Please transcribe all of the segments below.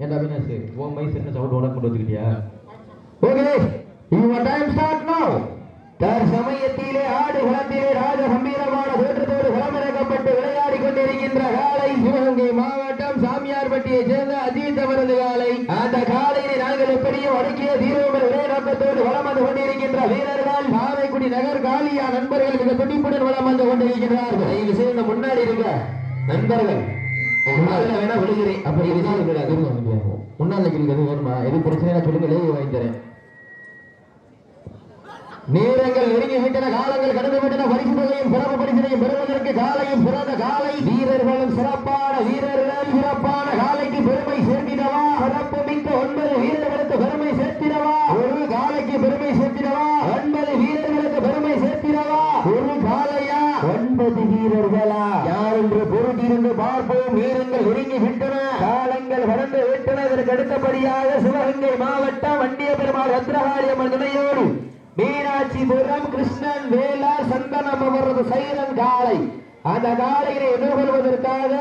என்ன அவினாஷ் உன் மைஸ் என்ன சவுண்ட் உனக்கு கொண்டு வச்சுக்கிட்டியா? Okay your time start now. தற்சமயத்திலே ஆடு களத்திலே ராஜ கம்பீரமான தோற்றத்தோடு களமிறக்கப்பட்டு விளையாடி கொண்டிருக்கின்ற காலை சிவகங்கை மாவட்டம் சாமியார்பட்டியைச் சேர்ந்த அஜித் அவரது காலை. அந்த காலையை நாங்கள் எப்படியும் அடக்கிய தீரோமர் ஒரே நோக்கத்தோடு வளம் வந்து கொண்டிருக்கின்ற வீரர்கள் பாவைக்குடி நகர் காலியா நண்பர்கள் மிக துடிப்புடன் வளம் வந்து கொண்டிருக்கிறார்கள். இங்கு சேர்ந்த முன்னாடி இருக்க நண்பர்கள் வேணா விழுகிறேன். அப்ப முன்னாள் இருக்கிறது வேணுமா? எது பிரச்சனை சொல்லுங்க, வாங்கி தரேன். நேரங்கள் நெருங்கி விட்டன, காலங்கள் கடந்து விட்டன. பரிசு தொகையும் சிறப்பு பரிசனையும் பெறுவதற்கு காலையும் சிறந்த காலை வீரர்களும் சிறப்பான வீரர்கள் சிறப்பான காலைக்கு பெருமை சேர்த்திடவா? சிறப்பு மிக்க 9 வீரர்களுக்கு பெருமை சேர்த்திடவா? ஒரு காலைக்கு பெருமை சேர்த்திடவா? 9 வீரர்களுக்கு பெருமை சேர்த்திடவா? ஒரு காலையா 9 வீரர்களா? யார் என்று பொருட்டிருந்து பார்ப்போம். நேரங்கள் நெருங்கி விட்டன, காலங்கள் கடந்து விட்டன. இதற்கு அடுத்தபடியாக சிவகங்கை மாவட்டம் வண்டிய பெருமாள் பத்ரகாளியம்மன் துணையோடு மீனாட்சிபுரம் கிருஷ்ணன் வேளார் சந்தனம் அவரது சைரன் காலை. அந்த காலையை எதிர்கொள்வதற்காக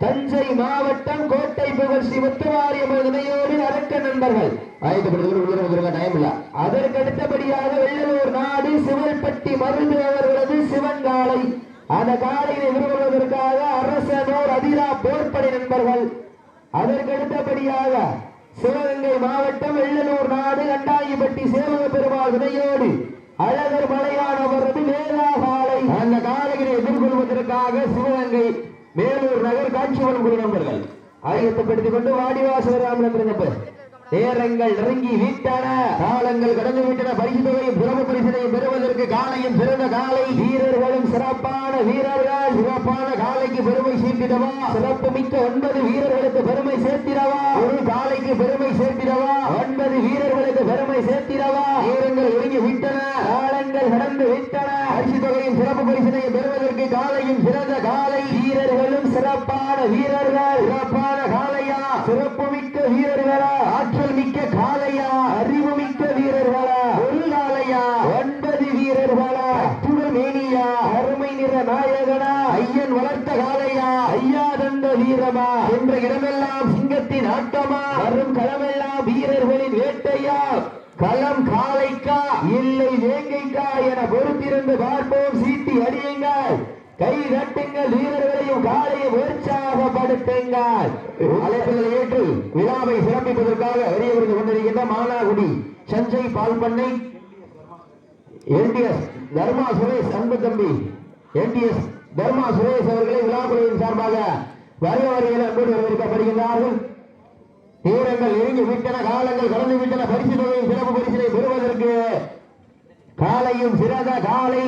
தஞ்சை மாவட்டம் கோட்டை புகழ் ஸ்ரீ முத்துமாரியம்மன் துணையோடு அரக்க நண்பர்கள் டைம் இல்ல. அதற்கு அடுத்தபடியாக வெள்ளலூர் நாடு சிவல்பட்டி மருந்து அவர்களது சிவன் காலை. அந்த காலையை எதிர்கொள்வதற்காக அரசனூர் அதிரா போர்ப்படை நண்பர்கள். அதற்கு அடுத்தபடியாக சிவகங்கை மாவட்டம் வெள்ளலூர் நாடு கண்டாயிப்பட்டி சேவக பெருமாள் வினையோடு அழகர் மலையானவரது வேளா காலை. அந்த காலையை எதிர்கொள்வதற்காக சிவகங்கை மேலூர் நகர் காட்சிவன் குழு நண்பர்கள் ஆயத்தப்படுத்திக் கொண்டு வாடிவாசல் நேரங்கள் நெருங்கி விட்டன, காலங்கள் கடந்து விட்டன. பரிசு தொகையும் சிறப்பு பரிசனையும் பெறுவதற்கு காலையும் சிறந்த காலை வீரர்களும் சிறப்பான வீரர்கள் சிறப்பான காலைக்கு பெருமை சேர்த்திடவா? சிறப்பு மிக்க 9 வீரர்களுக்கு பெருமை சேர்த்திடவா? ஒரு காலைக்கு பெருமை சேர்த்திடவா? 9 வீரர்களுக்கு பெருமை சேர்த்திடவா? நேரங்கள் நெருங்கி விட்டன, காலங்கள் கடந்து விட்டன. பரிசு தொகையும் சிறப்பு பரிசனையும் பெறுவதற்கு காலையும் சிறந்த காலை வீரர்களும் சிறப்பான வீரர்கள் சிறப்பான காலையா? சிறப்பு மிக்க வீரர்களா? ஆற்றல் மிக்க காலையா? அறிவு மிக்க வீரர்களா? ஒரு காலையா? 9 வீரர்களா? அத்துடன் மேனியா? அருமை நிற நாயகனா? ஐயன் வளர்த்த காலையா? ஐயா தந்த வீரமா? என்ற இடமெல்லாம் சிங்கத்தின் ஆட்டமா? வரும் களமெல்லாம் வீரர்களின் வேட்டையா? களம் காலைக்கா இல்லை வேங்கைக்கா என பொறுத்திருந்து பார்ப்போம். சீட்டி அடியுங்கள், கை தட்டுங்கள், வீரர்களையும் காலையும் உற்சாகப்படுத்துங்கள். அழைப்புகளை ஏற்று விழாவை சிறப்பிப்பதற்காக வெளியே கொண்டிருக்கின்ற மானாகுடி சஞ்சை பால் பண்ணை என்டிஎஸ் தர்மா சுரேஷ் அன்பு தம்பி என்டிஎஸ் தர்மா சுரேஷ் அவர்களை விழாக்குழுவின் சார்பாக வருக வருகையில் அன்போடு வரவேற்கப்படுகின்றார்கள். நேரங்கள் நெருங்கி விட்டன, காலங்கள் கடந்து விட்டன. பரிசு தொகையும் சிறப்பு பரிசினை பெறுவதற்கு காலையும் சிறந்த காலை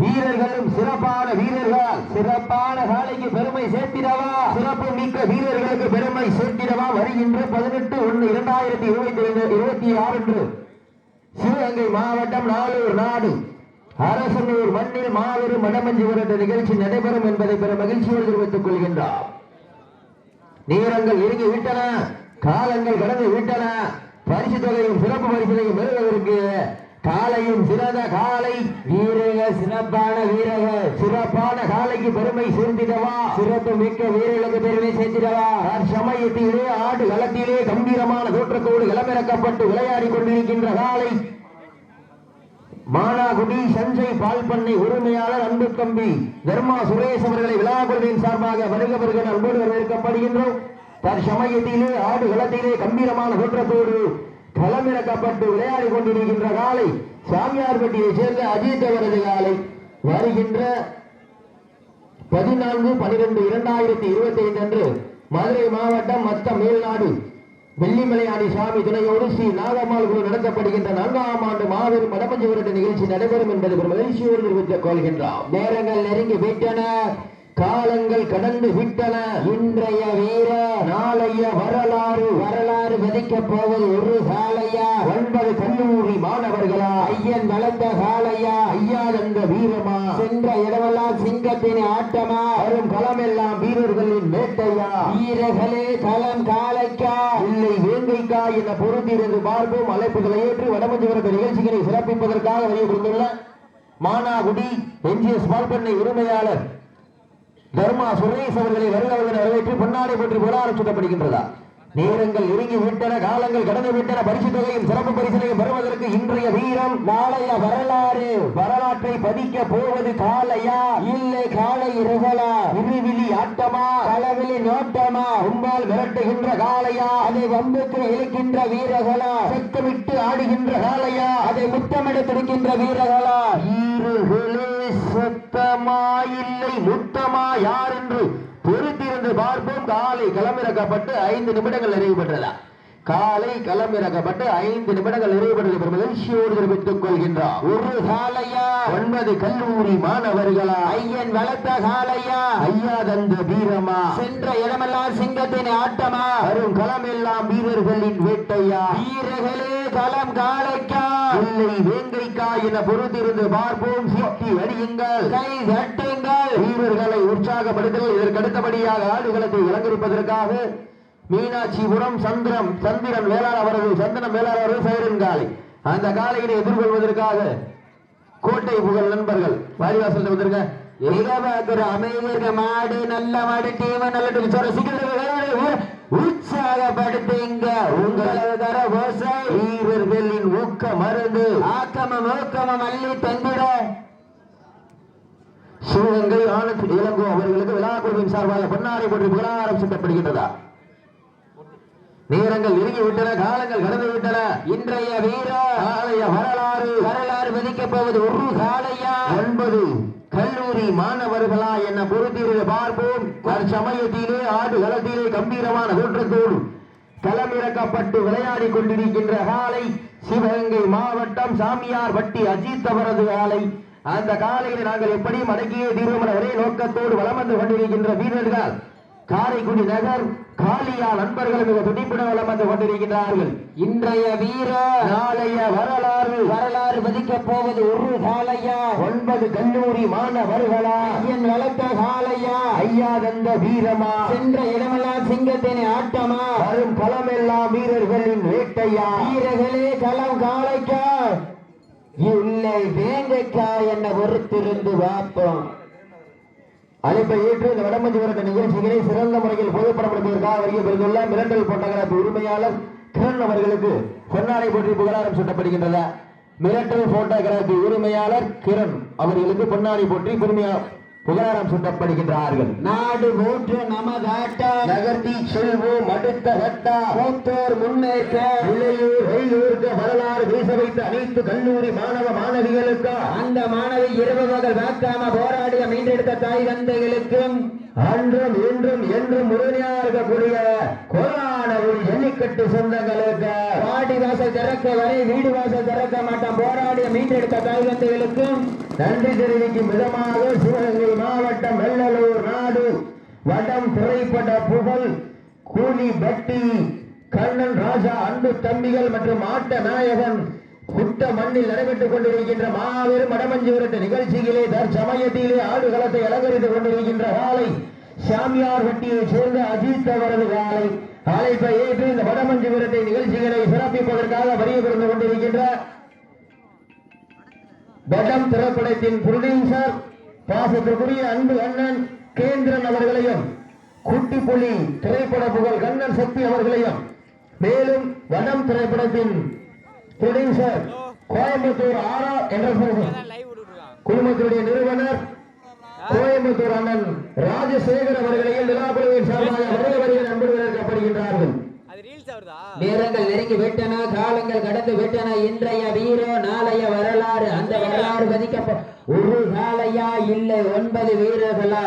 வீரர்களும் சிறப்பான வீரர்கள் சிறப்பான காலைக்கு பெருமை சேர்த்திடவா? சிறப்பு மிக்க வீரர்களுக்கு பெருமை சேர்த்திடவா? வருகின்ற 18/1/2026 சிவகங்கை மாவட்டம் நாளூர் நாடு அரசனூர் மண்ணில் மாபெரும் மடமஞ்சி விரட்ட நிகழ்ச்சி நடைபெறும் என்பதை பெற மகிழ்ச்சியோடு தெரிவித்துக் கொள்கின்றார். நேரங்கள் நெருங்கி விட்டன, காலங்கள் கடந்து விட்டன. பரிசு தொகையும் சிறப்பு பரிசனையும் பெறுவதற்கு காலையும் சிறந்த காலை வீரர்கள் சிறப்பான வீரர்கள் சிறப்பான காலைக்கு பெருமை சேர்த்திடவா? சிறப்பு மிக்க வீரர்களுக்கு பெருமை சேர்த்திடவா? சமயத்திலே ஆடு களத்திலே கம்பீரமான தோற்றத்தோடு களமிறக்கப்பட்டு விளையாடி கொண்டிருக்கின்ற காலை மானாகுடி சஞ்சை பால் பண்ணை உரிமையாளர் அன்பு தம்பி தர்மா சுரேஷ் அவர்களை விழாக்குழுவின் சார்பாக வருக வருக அன்போடு வரவேற்கப்படுகின்றோம். தற்சமயத்திலே ஆடு களத்திலே கம்பீரமான தோற்றத்தோடு களமிறக்கப்பட்டு விளையாடி கொண்டிருக்கின்ற காலை சாமியார்பட்டியை சேர்ந்த அஜித் அவரது காலை. வருகின்ற 14/12/2025 அன்று மதுரை மாவட்டம் மத்த மேல்நாடு வெள்ளிமலையாடி சாமி துணையோடு ஸ்ரீ நாகம்மாள் குழு நடத்தப்படுகின்ற 4ஆம் ஆண்டு மாபெரும் மடமஞ்சி விரட்டு நிகழ்ச்சி நடைபெறும் என்பது மகிழ்ச்சியோடு தெரிவித்துக் கொள்கின்றோம். நேரங்கள் நெருங்கி விட்டன, காலங்கள் கடந்து விட்டன. இன்றைய வீர நாளைய வரலாறு வரலாறு விதிக்கப் போவது ஒரு காலையா? 9 கல்லூரி மாணவர்களா? ஐயன் வளர்ந்த காலையா? ஐயா என்ற வீரமா? சென்ற இடமெல்லாம் சிங்கத்தின் ஆட்டமா? வரும் களமெல்லாம் வீரர்களின் வேட்டையா? வீரர்களே களம் காலைக்கா இல்லை வேங்கைக்கா என பொருந்திருந்து பார்ப்போம். அழைப்புகளை ஏற்று வடமஞ்சி விரட்டு நிகழ்ச்சிகளை சிறப்பிப்பதற்காக வெளியே மானாகுடி என்ஜிஎஸ் பால் பண்ணை உரிமையாளர் தர்மா சுரேஷ் அவர்களை வருகிறவர்கள் வரவேற்று பொன்னாடை போற்றி புகழாரம் சூட்டப்படுகின்றதா. நேரங்கள் நெருங்கி விட்டன, காலங்கள் கடந்து விட்டன. பரிசு தொகையும் சிறப்பு பரிசனையும் பெறுவதற்கு இன்றைய வீரம் நாளைய வரலாறு. வரலாற்றை பதிக்க போவது காளையா இல்லை காளை இருகலா? இருவிழி ஆட்டமா களவிழி நோட்டமா? உம்பால் மிரட்டுகின்ற காளையா அதை வம்புக்கு இழுக்கின்ற வீரர்களா? செத்தமிட்டு ஆடுகின்ற காளையா அதை முத்தமிட துடிக்கின்ற வீரர்களா? வீரர்களே சத்தமா இல்லை முத்தமா யார் என்று பொறுத்திருந்து பார்ப்போம். காலை களமிறக்கப்பட்டு 5 நிமிடங்கள் நிறைவு பெற்றதா. காலை களமிறக்கப்பட்டு 5 நிமிடங்கள் நிறைவு பெற்றது மகிழ்ச்சியோடு தெரிவித்துக் கொள்கின்றார். ஒரு காலையா 9 கல்லூரி மாணவர்களா? ஐயன் வளர்த்த காலையா ஐயா தந்த வீரமா? சென்ற இடமெல்லாம் சிங்கத்தின் ஆட்டமா? வரும் களம் எல்லாம் வீரர்களின் வேட்டையா? வீரர்களே களம் காளைக்கா இல்லை வேங்கைக்கா என பொறுத்திருந்து பார்ப்போம். சிட்டி அடியுங்கள், கை தட்டுங்கள், வீரர்களை உற்சாகப்படுத்துங்கள். இதற்கு அடுத்தபடியாக ஆடுகளத்தை அலங்கரிப்பதற்காக மீனாட்சிபுரம் சந்திரன் வேளாளர் அவர்கள் சந்தனம் வேளாளர் அவர்கள் சைரன் காலை. அந்த காலையினை எதிர்கொள்வதற்காக கோட்டை புகழ் நண்பர்கள் வாடிவாசல் வந்திருக்க அமைதியாக மாடு நல்ல மாடு டீம் நல்ல உற்சாகப்படுத்துங்க. உங்களது தர வீரர்களின் ஊக்க மருந்து ஆக்கமம் ஊக்கமம் அள்ளி தந்திட சிவகங்கை ஆனந்த் இளங்கோ அவர்களுக்கு விழா குழுவின் சார்பாக பொன்னாடை போற்றி புகழாரம் சூட்டப்படுகின்றதா. நேரங்கள் நெருங்கி விட்டன, காலங்கள் கடந்து விட்டன. இன்றைய வீர காளைய வரலாறு விதிக்கப் போவது ஒரு காளையா 9 கல்லூரி மாணவர்களா என பொறுத்திருந்து பார்ப்போம். சமயத்திலே ஆடு களத்திலே கம்பீரமான தோற்றத்தோடு களமிறக்கப்பட்டு விளையாடி கொண்டிருக்கின்ற காலை சிவகங்கை மாவட்டம் சாமியார் வட்டி அஜித் அவரது காலை. அந்த காலையில் நாங்கள் எப்படியும் அடக்கியே தீர்வுமன ஒரே நோக்கத்தோடு வலம் வந்து கொண்டிருக்கின்ற வீரர்கள் காரைக்குடி நகர் காளியா நண்பர்கள் மிக துடிப்புடன் வலம் வந்து கொண்டிருக்கிறார்கள். இன்றைய வீர நாளைய வரலாறு பதிக்கப் போவது ஒரு காளையா 9 கல்லூரி மாணவர்களா? ஐயன் வளர்த்த காளையா ஐயா தந்த வீரமா? சென்ற இடமெல்லாம் சிங்கத்தின் ஆட்டமா? வரும் களமெல்லாம் வீரர்களின் வேட்டையா? வீரர்களே களம் காளைக்கா இல்லை வேங்கைக்கா என்ன பொறுத்திருந்து பார்ப்போம். அழைப்பை ஏற்று இந்த வடமஞ்சி விரட்ட நிகழ்ச்சிகளை சிறந்த முறையில் புகைப்படம் எடுப்பதற்காக வருகை பெறுந்துள்ள மிரட்டல் போட்டோகிராபி உரிமையாளர் கிரண் அவர்களுக்கு பொன்னாடை போற்றி புகழாரம் சூட்டப்படுகின்றன. மிரட்டல் போட்டோகிராபி உரிமையாளர் கிரண் அவர்களுக்கு பொன்னாடை போற்றி புகழாரம் சூட்டப்படுகின்றார்கள். நாடு மூன்று நமதாட்டா நகர்த்தி செல்வோம் அடுத்த கட்டா மூத்தோர் முன்னேற்ற இளையூருக்கு வரலாறு வீச வைத்த அனைத்து கல்லூரி மாணவ மாணவிகளுக்கு அந்த மாணவி இரவு மகள் வாக்காம போராடிய மீண்டெடுத்த தாய் தந்தைகளுக்கும் அன்றும் இன்றும் என்றும் உறுதியாக இருக்கக்கூடிய கோலான ஒரு ஜல்லிக்கட்டு சொந்தங்களுக்கு வாடி வாசல் திறக்க வரை வீடு வாசல் திறக்க மாட்டோம் போராடிய மீண்டெடுத்த தாய் தந்தைகளுக்கும் நன்றி தெரிவிக்கும் விதமாக சிவகங்கை மாவட்டம் வெள்ளலூர் நாடு வடம் திரைப்பட புகழ் கூலி பட்டி கண்ணன் ராஜா அன்பு தம்பிகள் மற்றும் ஆட்ட நாயகன் குட்ட மண்ணில் நடைபெற்றுக் கொண்டிருக்கின்ற மாபெரும் வடமஞ்சி விரட்டு நிகழ்ச்சிகளே தற்சமயத்திலே ஆடுகளத்தை அலங்கரித்துக் கொண்டிருக்கின்ற காலை சாமியார் வட்டியை சேர்ந்த அஜித் அவரது காலை. அழைப்பை ஏற்று இந்த வடமஞ்சி விரட்டை நிகழ்ச்சிகளை சிறப்பிப்பதற்காக வருகை புரிந்து கொண்டிருக்கின்ற வடம் திரைப்படத்தின் புரொடியூசர் பாசத்திற்குரிய அன்பு அண்ணன் கேந்திரன் அவர்களையும் குட்டி புலி திரைப்பட புகழ் கண்ணன் சக்தி அவர்களையும் மேலும் வடம் திரைப்படத்தின் புரொடியூசர் கோயம்புத்தூர் ஆரா என்ற குழுமத்தினுடைய நிறுவனர் கோயம்புத்தூர் அண்ணன் ராஜசேகர் அவர்களையும் விழாக்குழுவின் சார்பாக வருகிறவர்கள் அன்புடன் அழைக்கப்படுகின்றார்கள். நேரங்கள் நெருங்கி விட்டன, காலங்கள் கடந்து விட்டன. இன்றைய வீரோ நாளைய வரலாறு. அந்த வரலாறு பதிக்கப்ப ஒரு காளையா இல்லை 9 வீரர்களா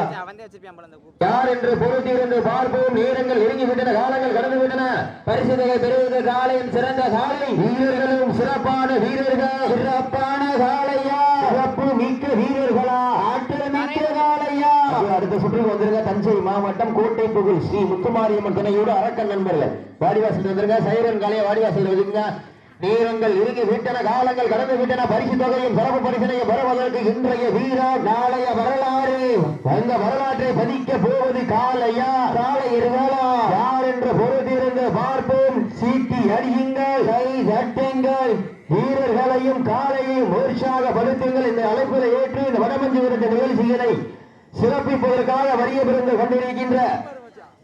யார் என்று பொறுத்திருந்து பார்ப்போம். நேரங்கள் நெருங்கி விட்டன, காலங்கள் கடந்து விட்டன. பரிசுகளை பெறுவது காளையின் சிறந்த காளை, வீரர்களும் சிறப்பான வீரர்கள். சிறப்பான காளையா சிறப்பு மிக்க வீரர்களா ஆற்றல் மிக்க காளையா. அடுத்த சுற்றுக்கு வந்திருக்க தஞ்சை மாவட்டம் கோட்டை புகழ் ஸ்ரீ முத்துமாரியம்மன் துணையோடு அரக்கன் நண்பர்கள் வாடிவாசல் வந்திருக்க சைரன் காளையை வாடிவாசல் வச்சுங்க. நேரங்கள் நெருங்கி விட்டன, காலங்கள் கடந்து விட்டன. பரிசு தொகையும் சிறப்பு பரிசனையும் பெறுவதற்கு இன்றைய வீரர் நாளைய வரலாறு. அந்த வரலாற்றை பதிக்க போவது காளையா காளை இருவாளா யார் என்று பொறுத்திருந்து பார்ப்போம். சீட்டி அடியுங்கள், கை தட்டுங்கள், வீரர்களையும் காளையையும் உற்சாகப்படுத்துங்கள். இந்த அழைப்பினை ஏற்று இந்த வடமஞ்சி விரட்டு நிகழ்ச்சிகளை சிறப்பிப்பதற்காக வருகை கொண்டிருக்கின்ற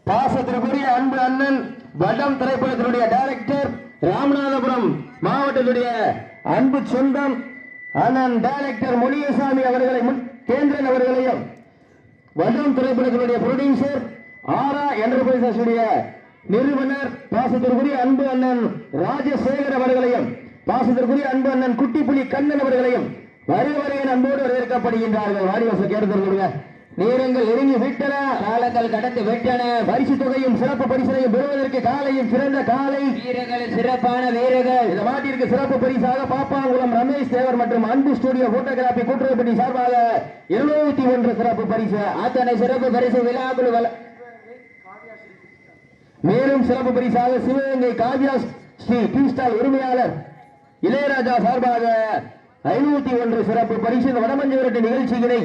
பாசத்திற்குரிய அன்பு அண்ணன் வடம் திரைப்படத்தினுடைய டைரக்டர் ராமநாதபுரம் மாவட்டத்துடைய அன்பு சொந்தம் அண்ணன் டைரக்டர் முனியசாமி அவர்களை கேந்திரன் அவர்களையும் வடம் திரைப்படத்தினுடைய ப்ரொடியூசர் ஆரா என்டர்பிரைசஸ் நிறுவனர் பாசத்திற்குரிய அன்பு அண்ணன் ராஜசேகர் அவர்களையும் பாசத்திற்குரிய அன்பு அண்ணன் குட்டிப்புலி கண்ணன் அவர்களையும் வருவரையின் அன்போடு வரவேற்கப்படுகின்றார்கள். வாரிவாசல் கேட்டுக்கொள்ளுங்க. நேரங்கள் நெருங்கி விட்டன, காலங்கள் கடந்து விட்டன. பரிசு தொகையும் சிறப்பு பரிசனையும் பெறுவதற்கு காலையும் சிறந்த காலை வீரர்கள், சிறப்பான வீரர்கள். இந்த மாட்டிற்கு சிறப்பு பரிசாக பாப்பாங்குளம் ரமேஷ் தேவர் மற்றும் அன்பு ஸ்டுடியோ போட்டோகிராபி கூட்டுறவுப்பட்டி சார்பாக 201 சிறப்பு பரிசு. அத்தனை சிறப்பு பரிசு விழாக்குழு மேலும் சிறப்பு பரிசாக சிவகங்கை காவியா ஸ்ரீ டீ ஸ்டால் உரிமையாளர் இளையராஜா சார்பாக 501 சிறப்பு பரிசு. வடமஞ்சு விரட்டு நிகழ்ச்சிகளை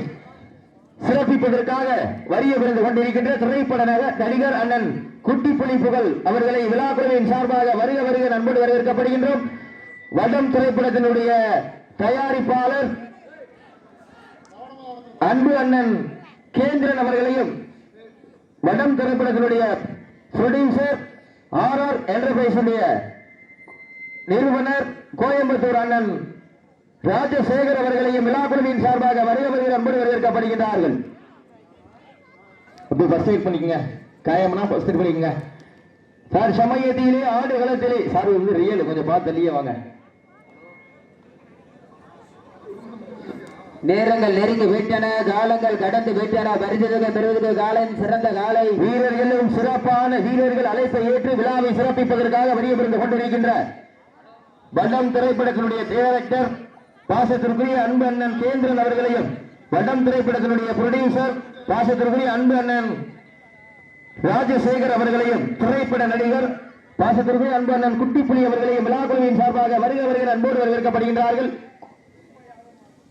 சிறப்பிப்பதற்காக வரிய பிறந்து கொண்டிருக்கின்ற திரைப்பட நடிகர் அண்ணன் குட்டிப்புலி புகழ் அவர்களை விழாக்குழுவின் சார்பாக வருக வருக அன்போடு வரவேற்கப்படுகின்றோம். வடம் திரைப்படத்தினுடைய தயாரிப்பாளர் அன்பு அண்ணன் கேந்திரன் அவர்களையும் வடம் திரைப்படத்தினுடைய ப்ரொடியூசர் ஆர்ஆர் என்டர்பிரைஸ் நிறுவனர் கோயம்புத்தூர் அண்ணன் ராஜசேகர் அவர்களையும் விழாக்குழுவின் சார்பாக வருக வருகிற அன்போடு வரவேற்கப்படுகின்றார்கள். பண்ணிக்கங்க, காயம்னா ஃபர்ஸ்ட் பண்ணிக்கங்க சார். சமயத்திலே ஆடு களத்திலே சார் ரியல் கொஞ்சம் பார்த்து வாங்க. நேரங்கள் நெருங்கி விட்டன, காலங்கள் கடந்து விட்டன. பரிசுகளை பெறுவதற்கு காலம் சிறந்த காலை வீரர்களும் சிறப்பான வீரர்கள் அழைப்பை ஏற்று விழாவை சிறப்பிப்பதற்காக வருகை புரிந்து கொண்டிருக்கின்ற வடம் திரைப்படத்தினுடைய டைரக்டர் பாசத்திற்குரிய அன்பு அண்ணன் கேந்திரன் அவர்களையும் வடம் திரைப்படத்தினுடைய ப்ரொடியூசர் பாசத்திற்குரிய அன்பு அண்ணன் ராஜசேகர் அவர்களையும் திரைப்பட நடிகர் பாசத்திற்குரிய அன்பு அண்ணன் குட்டிப்புலி அவர்களையும் விழாக்குழுவின் சார்பாக வருக வருகிற அன்போடு வரவேற்கப்படுகின்றார்கள்.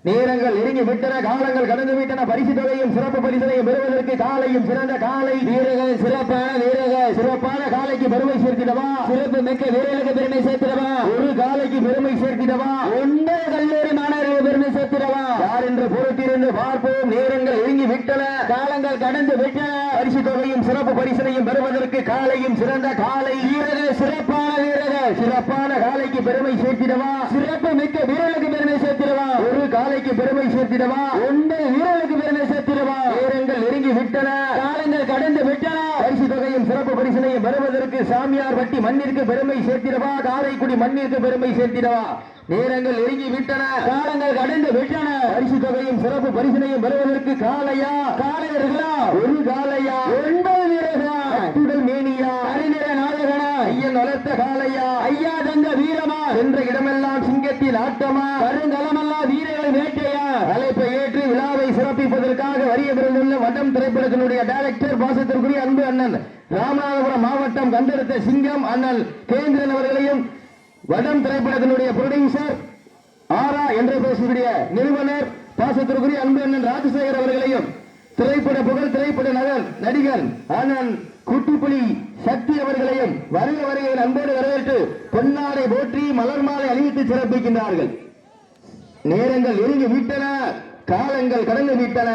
நேரங்கள் நெருங்கி விட்டன, காலங்கள் கடந்து விட்டன. பரிசு தொகையும் சிறப்பு பரிசனையும் பெறுவதற்கு காலையும் சிறந்த காலை வீரர்கள், சிறப்பான வீரர்கள். சிறப்பான காலைக்கு பெருமை சேர்த்திடவா, சிறப்பு மிக்க வீரர்களுக்கு பெருமை சேர்த்திடவா, ஒரு காலைக்கு பெருமை சேர்த்திடவா, 9 கல்லூரி மாணவர்களுக்கு பெருமை சேர்த்திடவா, யார் என்று பொறுத்திருந்து பார்ப்போம். நேரங்கள் நெருங்கி விட்டன, காலங்கள் கடந்து விட்டன. பரிசு தொகையும் சிறப்பு பரிசனையும் பெறுவதற்கு காலையும் சிறந்த காலை வீரர்கள், சிறப்பான வீரர்கள். சிறப்பான காலைக்கு பெருமை சேர்த்திடவா, சிறப்பு மிக்க வீரர்களுக்கு பெருமை சேர்த்திடவா, ஒரு காலைக்கு பெருமை சேர்த்திடவா, 9 வீரர்களுக்கு பெருமை சேர்த்திடவா. நேரங்கள் நெருங்கி விட்டன, காலங்கள் கடந்து விட்டன. பரிசு தொகையும் சிறப்பு பரிசனையும் பெறுவதற்கு சாமியார் வட்டி மண்ணிற்கு பெருமை சேர்த்திடவா, காரைக்குடி மண்ணிற்கு பெருமை சேர்த்திடவா. நேரங்கள் நெருங்கி விட்டன, காலங்கள் கடந்து விட்டன. பரிசு தொகையும் சிறப்பு பரிசனையும் பெறுவதற்கு காலையா, காலையர்களா, ஒரு காலையா, 9 வீரர்களா, அத்துடல் மேனியா, அறிநிற நாயகனா, ஐயன் வளர்த்த காலையா, ஐயா தந்த வீரமா, என்ற இடமெல்லாம் சிங்கத்தின் ஆட்டமா, கருங்கலமெல்லாம் வீரர்கள் வேட்டையா. அழைப்பை ஏற்று விழாவை சிறப்பிப்பதற்காக வரிய பிறந்துள்ள வடம் திரைப்படத்தினுடைய டைரக்டர் பாசத்திற்குரிய அன்பு அண்ணன் ராமநாதபுரம் மாவட்டம் கண்டெடுத்த சிங்கம் அண்ணன் கேந்திரன் அவர்களையும் வடம் திரைப்படத்தினுடைய ப்ரொடியூசர் ஆரா என்டர்பிரைஸ் நிறுவனர் பாசத்திற்குரிய அன்பு அண்ணன் ராஜசேகர் அவர்களையும் திரைப்பட புகழ் திரைப்பட நடிகர் அண்ணன் குட்டிப்புலி சக்தி அவர்களையும் வருக வருகையில் அன்போடு வரவேற்று பொன்னாடை போற்றி மலர் மாலை அணிவித்து சிறப்பிக்கின்றார்கள். நேரங்கள் நெருங்கி விட்டன, காலங்கள் கடந்து விட்டன.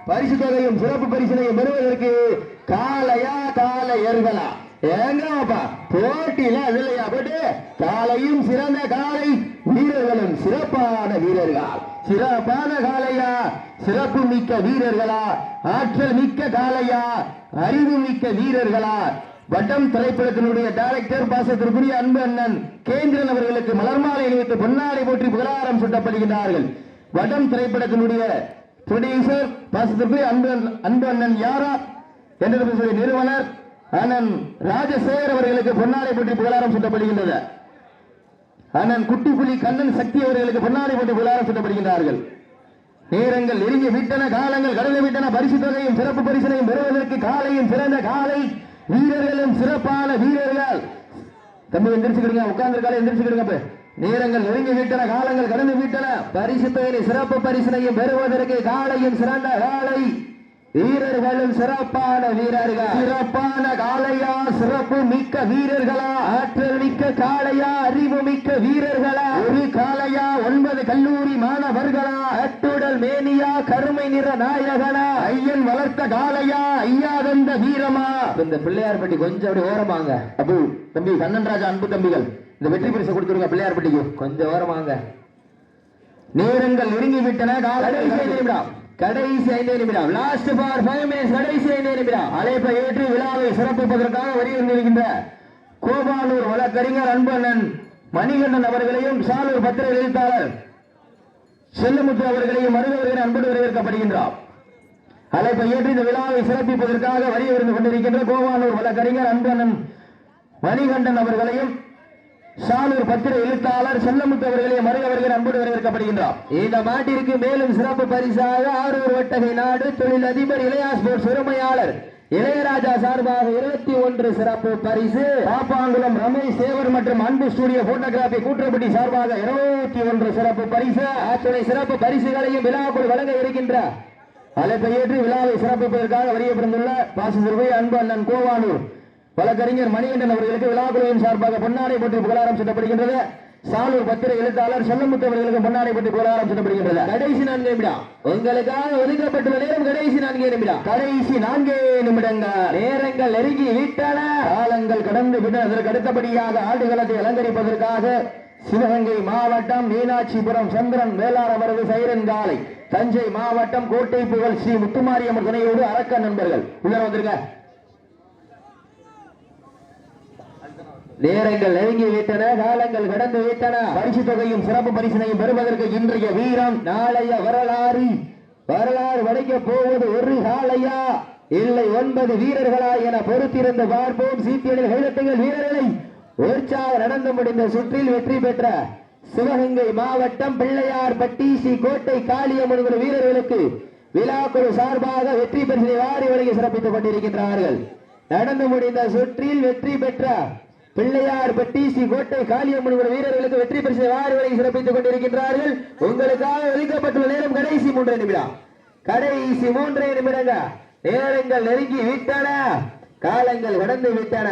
பரிசு தொகையும் சிறப்பு பரிசனையும் பெறுவதற்கு காலையா, காலையர்களா, ஏங்கப்பா போட்டியில இல்லையா போட்டு காலையும் சிறந்த காலை வீரர்களும் சிறப்பான வீரர்கள். சிறப்பான காலையா, சிறப்பு மிக்க வீரர்களா, ஆற்றல் மிக்க காலையா, அறிவு மிக்க வீரர்களா. வட்டம் திரைப்படத்தினுடைய டைரக்டர் பாசத்திற்குரிய அன்பு அண்ணன் கேந்திரன் அவர்களுக்கு மலர் மாலை அணிவித்து பொன்னாடை போற்றி புகழாரம் சூட்டப்படுகின்றார்கள். வட்டம் திரைப்படத்தினுடைய ப்ரொடியூசர் பாசத்திற்குரிய அன்பு அண்ணன் யாரா என்ற நிறுவனர் அண்ணன் ராஜசேகர் அவர்களுக்கு பொன்னாடை போற்றி புகழாரம் சூட்டப்படுகின்றது. அண்ணன் குட்டிப்புலி கண்ணன் சக்தி அவர்களுக்கு பொன்னாடை போற்றி புகழாரம் சூட்டப்படுகின்றார்கள். நேரங்கள் நெருங்கி விட்டன, காலங்கள் கடந்து விட்டன. பரிசு தொகையும் சிறப்பு பரிசனையும் பெறுவதற்கு காலையும் சிறந்த காலை வீரர்களும் சிறப்பான வீரர்கள். தம்பி எந்திரிச்சுக்கிடுங்க, உட்கார்ந்து எந்திரிச்சுக்கிடுங்க. நேரங்கள் நெருங்கி விட்டன, காலங்கள் கடந்து விட்டன. பரிசு தொகை சிறப்பு பரிசனையும் பெறுவதற்கு காலையும் சிறந்த காலை வீரர்களும் சிறப்பான வீரர்கள். சிறப்பான காளையா, சிறப்பு மிக்க வீரர்களா, ஆற்றல் மிக்க காளையா, அறிவு மிக்க வீரர்களா, ஒரு காளையா, 9 கல்லூரி மாணவர்களா, அத்துடல் ஆற்றல் மேனியா கருமை நிற நாயகனா ஐயன் வளர்த்த காளையா ஐயா தந்த வீரமா. இந்த பிள்ளையார்பட்டி கொஞ்சம் அப்படி ஓரமாங்க. அப்பு தம்பி கண்ணன் ராஜா அன்பு தம்பிகள் இந்த வெற்றி பரிசு கொடுத்துருங்க பிள்ளையார்பட்டிக்கு கொஞ்சம் ஓரமாங்க. நேரங்கள் நெருங்கி விட்டன. கடைசி 5 நிமிடம் லாஸ்ட் ஃபார் 5 மினிட்ஸ். கடைசி 5 நிமிடம் அழைப்பை ஏற்று விழாவை சிறப்பிப்பதற்காக வருகின்ற கோபாலூர் வழக்கறிஞர் அன்பண்ணன் மணிகண்டன் அவர்களையும் சாலூர் பத்திர எழுத்தாளர் செல்லமுத்து அவர்களையும் வருகிறவர்கள் அன்போடு வரவேற்கப்படுகின்றார். அழைப்பை ஏற்று இந்த விழாவை சிறப்பிப்பதற்காக வருகிறது கொண்டிருக்கின்ற கோபாலூர் வழக்கறிஞர் அன்பண்ணன் மணிகண்டன் அவர்களையும் சாலூர் பத்திர எழுத்தாளர் செல்லமுத்து அவர்களையும் வருகிறவர்கள் அன்போடு வரவேற்கப்படுகின்றார். இந்த மாட்டிற்கு மேலும் சிறப்பு பரிசாக ஆரூர் வட்டகை நாடு தொழில் அதிபர் இளையா ஸ்போர்ட்ஸ் உரிமையாளர் இளையராஜா சார்பாக 21 சிறப்பு பரிசு. பாப்பாங்குளம் ரமேஷ் சேவர் மற்றும் அன்பு ஸ்டுடியோ போட்டோகிராபி கூற்றப்பட்டி சார்பாக 21 சிறப்பு பரிசு. அத்துணை சிறப்பு பரிசுகளையும் விழாக்குள் வழங்க இருக்கின்ற அழைப்பை ஏற்று விழாவை சிறப்பிப்பதற்காக வருகை பாசிசிறுவை அன்பு அண்ணன் கோவானூர் வழக்கறிஞர் மணிகண்டன் அவர்களுக்கு விழாக்குழுவின் சார்பாக பொன்னாடை போட்டு புகழாரம் சூட்டப்படுகின்றது. சாலூர் பத்திர எழுத்தாளர் செல்லமுத்து அவர்களுக்கு பொன்னாடை போட்டு புகழாரம் சூட்டப்படுகின்றது. கடைசி 4 நிமிடம் உங்களுக்காக ஒதுக்கப்பட்டுள்ள நேரம். கடைசி 4 நிமிடம். கடைசி 4 நிமிடங்கள். நேரங்கள் நெருங்கி விட்டன. காலங்கள் கடந்து விட்டன. அதற்கு அடுத்தபடியாக ஆடுகளத்தை அலங்கரிப்பதற்காக சிவகங்கை மாவட்டம் மீனாட்சிபுரம் சந்திரன் வேளார் அவரது சைரன் காலை, தஞ்சை மாவட்டம் கோட்டை புகழ் ஸ்ரீ முத்துமாரியம்மன் துணையோடு அரக்க நண்பர்கள் உள்ள வந்திருக்க. நேரங்கள் நெருங்கி விட்டன. காலங்கள் கடந்து விட்டன. பரிசு தொகையும் சிறப்பு பரிசினையும் பெறுவதற்கு இன்றைய வீரம் நாளைய வரலாறு படைக்க போவது ஒரு காளையா இல்லை 9 வீரர்களா என பொறுத்திருந்து பார்ப்போம். சீட்டியலில் கைதட்டுங்கள் வீரர்களை. உற்சாக நடந்து முடிந்த சுற்றில் வெற்றி பெற்ற சிவகங்கை மாவட்டம் பிள்ளையார்பட்டி ஸ்ரீ கோட்டை காளியம்மன் வீரர்களுக்கு விழாக்குழு சார்பாக வெற்றி பரிசினை வாரி வழங்கி சிறப்பித்துக் கொண்டிருக்கின்றார்கள். நடந்து முடிந்த சுற்றில் வெற்றி பெற்ற பிள்ளையார்பட்டி ஸ்ரீ கோட்டை காளியம்மன் வீரர்களுக்கு வெற்றி பரிசை வாரி வழங்கி சிறப்பித்துக் கொண்டிருக்கின்றார்கள். உங்களுக்காக ஒதுக்கப்பட்டுள்ள நேரம் கடைசி 3 நிமிடம். கடைசி 3 நிமிடங்கள். நேரங்கள் நெருங்கி விட்டன. காலங்கள் கடந்து விட்டன.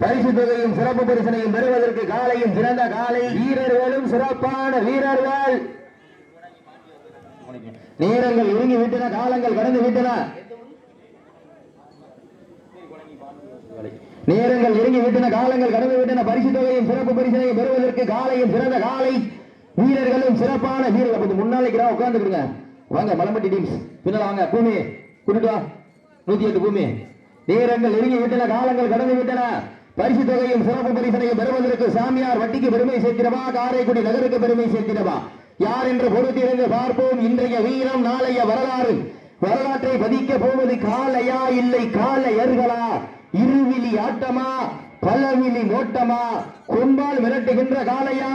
பரிசு தொகையும் சிறப்பு பரிசனையும் பெறுவதற்கு காலையும் சிறந்த காலை வீரர்களும் சிறப்பான வீரர்கள். நேரங்கள் நெருங்கி விட்டன. காலங்கள் கடந்து விட்டன. நேரங்கள் நெருங்கி விட்டன. காலங்கள் கடந்து விட்டன. பரிசு தொகையும் சிறப்பு பரிசனையும் பெறுவதற்கு காலையும் சிறந்த காலை வீரர்களும் சிறப்பான வீரர்கள். முன்னாளைக்கு உட்கார்ந்துருங்க. வாங்க மலம்பட்டி டீம்ஸ் பின்னால வாங்க. பூமி கூட்டிட்டு வா. 108 பூமி. நேரங்கள் நெருங்கி விட்டன. காலங்கள் கடந்து விட்டன. பரிசு தொகையும் சிறப்பு பரிசனையும் பெறுவதற்கு சாமியார் வட்டிக்கு பெருமை சேர்க்கிறவா காரைக்குடி நகருக்கு பெருமை சேர்க்கிறவா யார் என்று பொறுத்திருந்து பார்ப்போம். இன்றைய வீரம் நாளைய வரலாற்றை பதிக்க போவது காளையா இல்லை காளையர்களா? இருவிழி ஆட்டமா பலவிழி நோட்டமா? கொம்பால் மிரட்டுகின்ற காளையா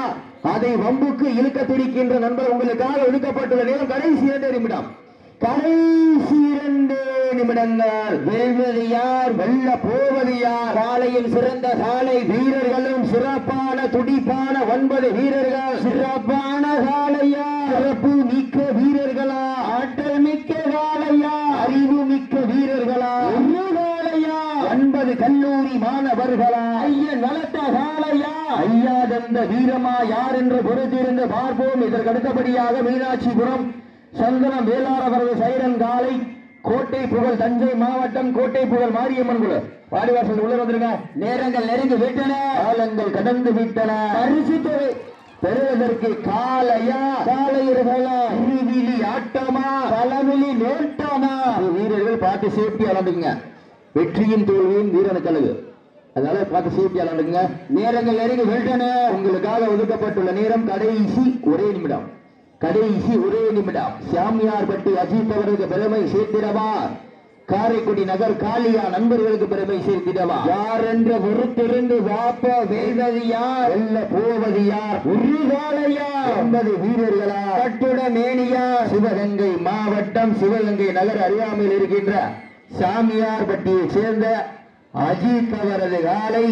அதை வம்புக்கு இழுக்க துடிக்கின்ற நண்பர் உங்களுக்காக ஒதுக்கப்பட்டுள்ள நேரம் கடைசி 2 நிமிடம். கடைசி 2 நிமிடங்கள். வெல்வது யார் வெல்ல போவது யார்? காலையில் சிறந்த காலை வீரர்களும் சிறப்பான துடிப்பான 9 வீரர்கள். சிறப்பான காளையா சிறப்பு மிக்க வீரர்களா? ஆற்றல் மிக்க காளையா அறிவு மிக்க வீரர்களா? காளையா 9 கல்லூரி மாணவர்களா? ஐயன் வளர்த்த காளையா ஐயா தந்த வீரமா? யார் என்று பொறுத்திருந்து பார்ப்போம். இதற்கு அடுத்தபடியாக மீனாட்சிபுரம் சந்திரன் வேளார் அவரது சைரன் காலை கோட்டை புகழ் தஞ்சை மாவட்டம் கோட்டை புகழ் மாரியம்மன் குழு வாடிவாசல் உள்ள வந்துருங்க. நேரங்கள் நெருங்கி விட்டன. காலங்கள் கடந்து விட்டன. பரிசு தொகை பெறுவதற்கு காளையா காளையர்களா? இருவிழி ஆட்டமா பலவிழி நோட்டமா? வீரர்கள் பார்த்து சேஃப்டி விளாண்டுங்க. வெற்றியின் தோல்வியின் வீரனுக்கு அழகு. அதனால பார்த்து சேஃப்டி விளாண்டுங்க. நேரங்கள் நெருங்கி விட்டன. உங்களுக்காக ஒதுக்கப்பட்டுள்ள நேரம் கடைசி 1 நிமிடம். கடைசி 1 நிமிடம். சாமியார்பட்டி அஜித் அவர்களுக்கு பெருமை சேர்த்திடவா காரைக்குடி நகர் காளியா நண்பர்களுக்கு பெருமை சேர்த்திடவா? யார் என்று பொறுத்திருந்து வாப்ப வெல்வது யார் வெல்ல போவது யார்? ஒரு காளையா 9 வீரர்களா? கட்டுட மேனியா? சிவகங்கை மாவட்டம் சிவகங்கை நகர் அருகாமையில் இருக்கின்ற சாமியார்பட்டியை சேர்ந்த அஜித் அவரது காலை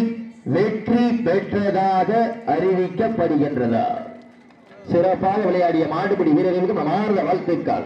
வெற்றி பெற்றதாக அறிவிக்கப்படுகின்றதா? சிறப்பாக விளையாடிய மாடுபிடி வீரர்களுக்கு மனமார்ந்த வாழ்த்துக்கள்.